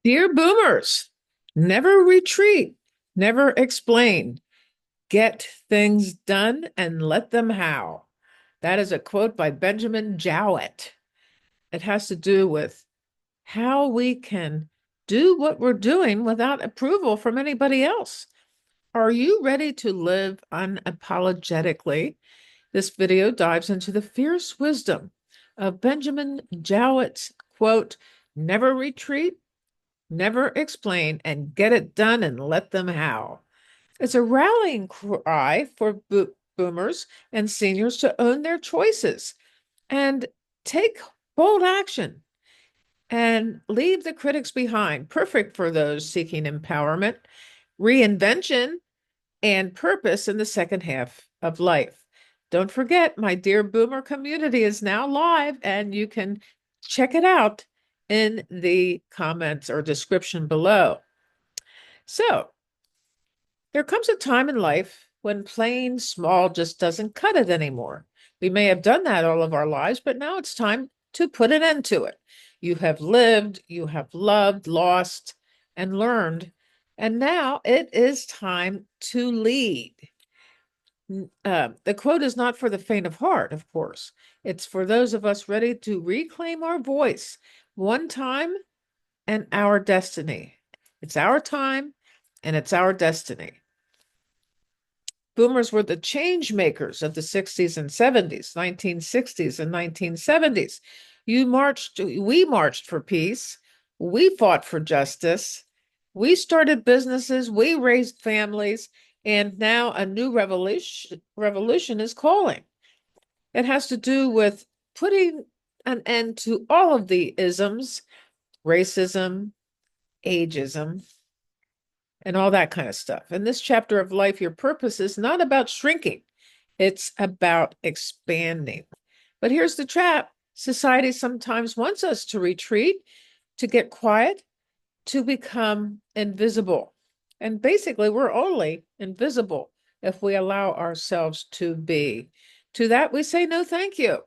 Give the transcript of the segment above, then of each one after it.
Dear boomers, never retreat, never explain. Get things done and let them howl. That is a quote by Benjamin Jowett. It has to do with how we can do what we're doing without approval from anybody else. Are you ready to live unapologetically? This video dives into the fierce wisdom of Benjamin Jowett's quote, never retreat, never explain, and get it done and let them howl. It's a rallying cry for boomers and seniors to own their choices and take bold action and leave the critics behind. Perfect for those seeking empowerment, reinvention, and purpose in the second half of life. Don't forget, my dear boomer community is now live, and you can check it out in the comments or description below. So, there comes a time in life when plain small just doesn't cut it anymore. We may have done that all of our lives, but now it's time to put an end to it. You have lived, you have loved, lost, and learned, and now it is time to lead. The quote is not for the faint of heart, of course. It's for those of us ready to reclaim our voice, one time and our destiny. It's our time and it's our destiny. Boomers were the change makers of the 60s and 70s, 1960s and 1970s. We marched for peace. We fought for justice. We started businesses. We raised families. And now a new revolution is calling. It has to do with putting an end to all of the isms, racism, ageism, and all that kind of stuff. In this chapter of life, your purpose is not about shrinking, it's about expanding. But here's the trap: society sometimes wants us to retreat, to get quiet, to become invisible. And basically, we're only invisible if we allow ourselves to be. To that, we say no, thank you.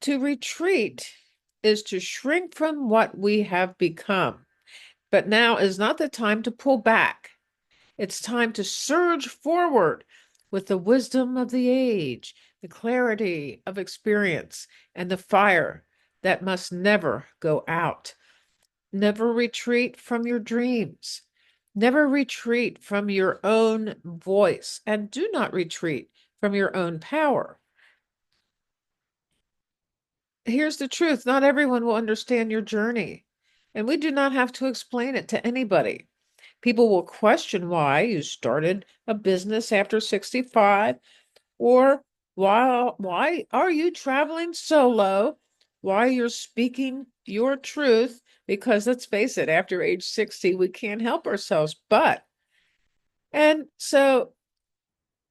To retreat is to shrink from what we have become. But now is not the time to pull back. It's time to surge forward with the wisdom of the age, the clarity of experience, and the fire that must never go out. Never retreat from your dreams. Never retreat from your own voice, and do not retreat from your own power. Here's the truth: not everyone will understand your journey, and we do not have to explain it to anybody. People will question why you started a business after 65, or why are you traveling solo, why you're speaking your truth, because let's face it, after age 60, we can't help ourselves but. And so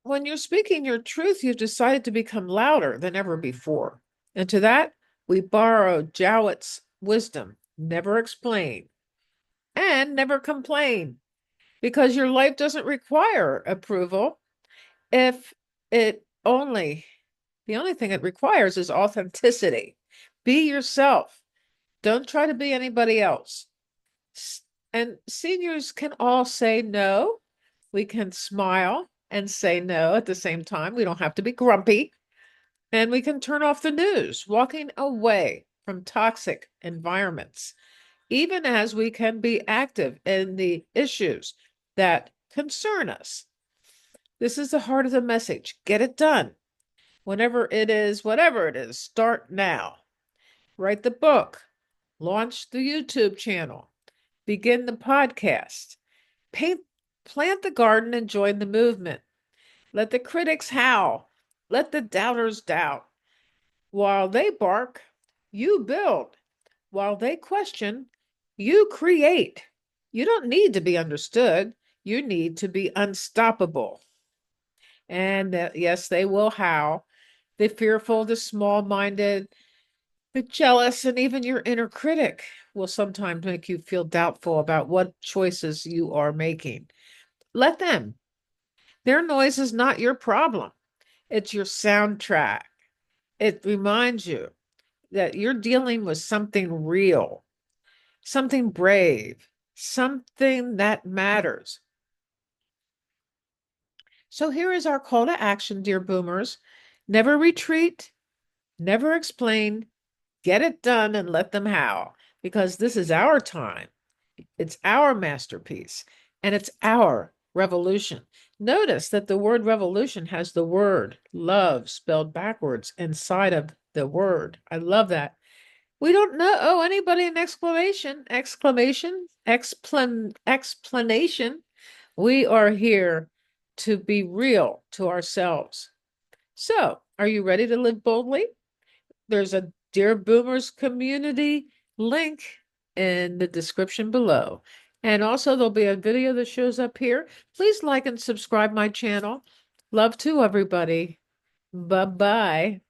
when you're speaking your truth, you've decided to become louder than ever before. And to that, we borrow Jowett's wisdom: never explain and never complain, because your life doesn't require approval. If it only, the only thing it requires is authenticity. Be yourself. Don't try to be anybody else. And seniors can all say no. We can smile and say no at the same time. We don't have to be grumpy. And we can turn off the news, walking away from toxic environments, even as we can be active in the issues that concern us. This is the heart of the message. Get it done. Whenever it is, whatever it is, start now. Write the book, launch the YouTube channel, begin the podcast, paint, plant the garden, and join the movement. Let the critics howl. Let the doubters doubt. While they bark, you build. While they question, you create. You don't need to be understood. You need to be unstoppable. And yes, they will howl. The fearful, the small minded, the jealous, and even your inner critic will sometimes make you feel doubtful about what choices you are making. Let them. Their noise is not your problem, it's your soundtrack. It reminds you that you're dealing with something real. something brave, something that matters. So here is our call to action, dear boomers. Never retreat, never explain, get it done and let them howl, because this is our time. It's our masterpiece, and it's our revolution. Notice that the word revolution has the word love spelled backwards inside of the word. I love that. We don't know owe anybody an explanation. We are here to be real to ourselves. So, are you ready to live boldly? There's a Dear Boomers community link in the description below. And also, there'll be a video that shows up here. Please like and subscribe my channel. Love to everybody. Bye-bye.